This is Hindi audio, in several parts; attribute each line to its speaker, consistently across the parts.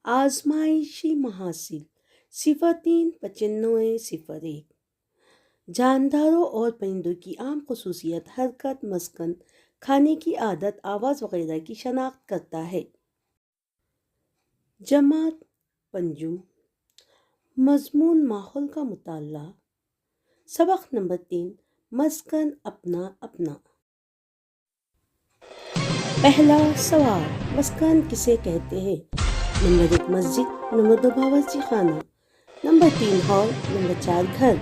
Speaker 1: आजमाइशी महासिल। सिफर 3 95 सिफर 1। जानदारों और परिंदों की आम खसूसियत हरकत, मस्कन, खाने की आदत, आवाज़ वगैरह की शनाख्त करता है। जमात पंजुम। मजमून माहौल का मुताला। सबक नंबर 3, मस्कन अपना अपना। पहला सवाल, मस्कन किसे कहते हैं? नंबर 1 मस्जिद, नंबर 2 बावर्ची खाना, नंबर 3 हॉल, नंबर 4 घर।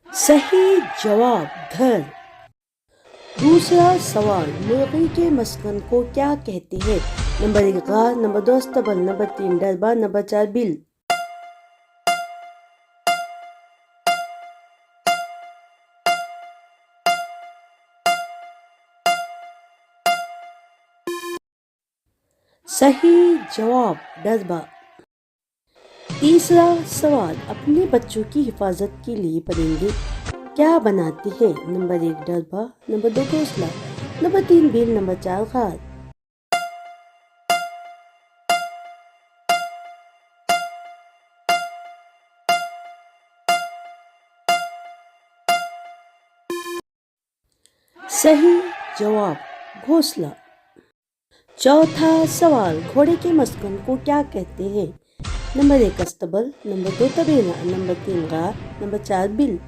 Speaker 1: सही जवाब घर। दूसरा सवाल, मुर्गी के मस्कन को क्या कहते हैं? नंबर 1 गार, नंबर 2 अस्तबल, नंबर 3 डरबा, नंबर 4 बिल। सही जवाब डरबा। तीसरा सवाल, अपने बच्चों की हिफाजत के लिए परिंदे क्या बनाते हैं? नंबर 1 डरबा, नंबर 2 घोंसला, नंबर 3 बिल, नंबर 4 घात। सही जवाब घोंसला। चौथा सवाल, घोड़े के मस्कन को क्या कहते हैं? नंबर 1 अस्तबल, नंबर 2 तबेला, नंबर 3 गार, नंबर 4 बिल।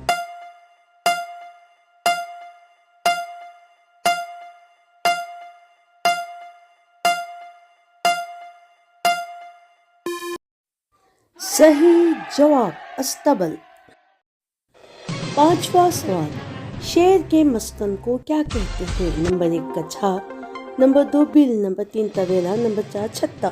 Speaker 1: सही जवाब अस्तबल। पांचवा सवाल, शेर के मस्कन को क्या कहते हैं? नंबर 1 कछा, नंबर 2 बिल, नंबर 3 तबेला, नंबर 4 छत्ता।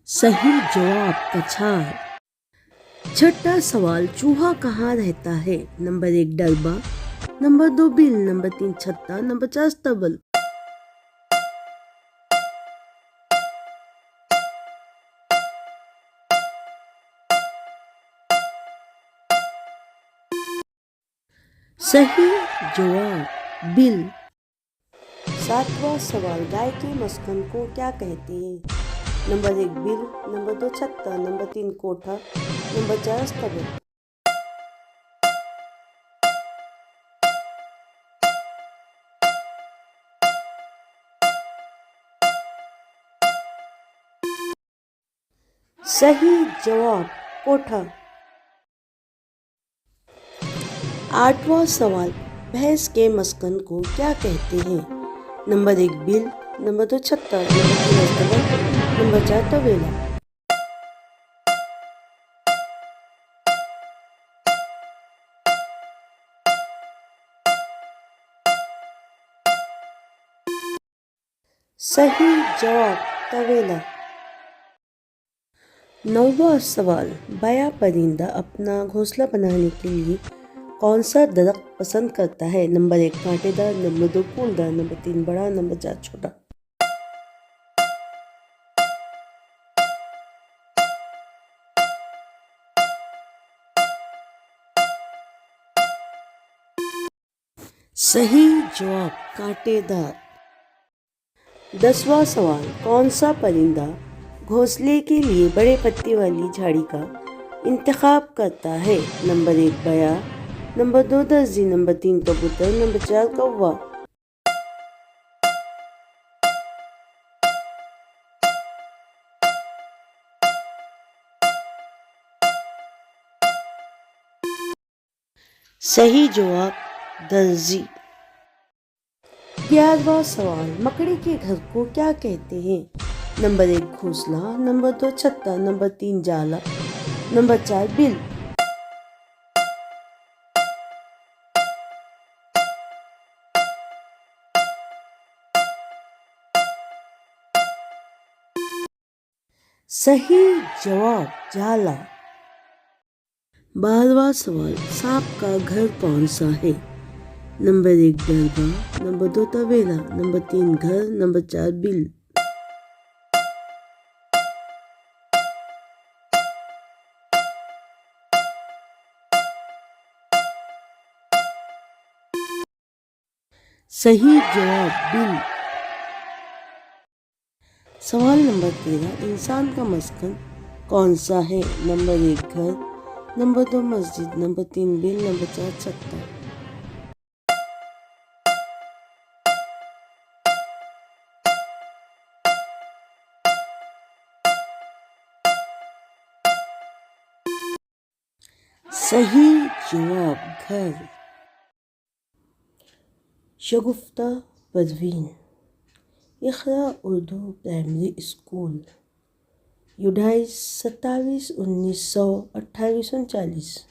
Speaker 1: सही जवाब कछार। छठा सवाल, चूहा कहाँ रहता है? नंबर 1 डरबा, नंबर 2 बिल, नंबर 3 छत्ता, नंबर 4 अस्तबल। सही जवाब बिल। सातवां सवाल, गाय के मस्कन को क्या कहते हैं? नंबर 1 बिल, नंबर 2 छत्ता, नंबर 3 कोठा, नंबर 4 अस्तबल। सही जवाब कोठा। आठवां सवाल, भैंस के मस्कन को क्या कहते हैं? नंबर 1 बिल, नंबर 2 छत्ता, नंबर 3 अस्तबल, नंबर 4 तबेला। सही जवाब तवेला। नौवां सवाल, बया परिंदा अपना घोंसला बनाने के लिए कौन सा दरख्त पसंद करता है? नंबर 1 कांटेदार, नंबर 2 फूलदार, नंबर 3 बड़ा, नंबर 4 छोटा। सही जवाब कांटेदार। 10वां सवाल, कौन सा परिंदा घोंसले के लिए बड़े पत्ते वाली झाड़ी का इंतखाब करता है? नंबर 1 बया, नंबर 2 दर्जी, नंबर 3 कबूतर, नंबर 4 कौवा। सही जवाब दर्जी। 11वां सवाल, मकड़ी के घर को क्या कहते हैं? नंबर 1 घोंसला, नंबर 2 छत्ता, नंबर 3 जाला, नंबर 4 बिल। सही जवाब जाला। 12वां सवाल, सांप का घर कौन सा है? नंबर 1 दरगाह, नंबर 2 तवेला, नंबर 3 घर, नंबर 4 बिल। सही जवाब बिल। सवाल नंबर 13, इंसान का मस्कन कौन सा है? नंबर 1 घर, नंबर 2 मस्जिद, नंबर 3 बिल, नंबर 4 छत्ता। सही जवाब घर। शगुफ्ता परवीन, इक़रा उर्दू प्राइमरी स्कूल, 28, 27, 1900, 28, 39।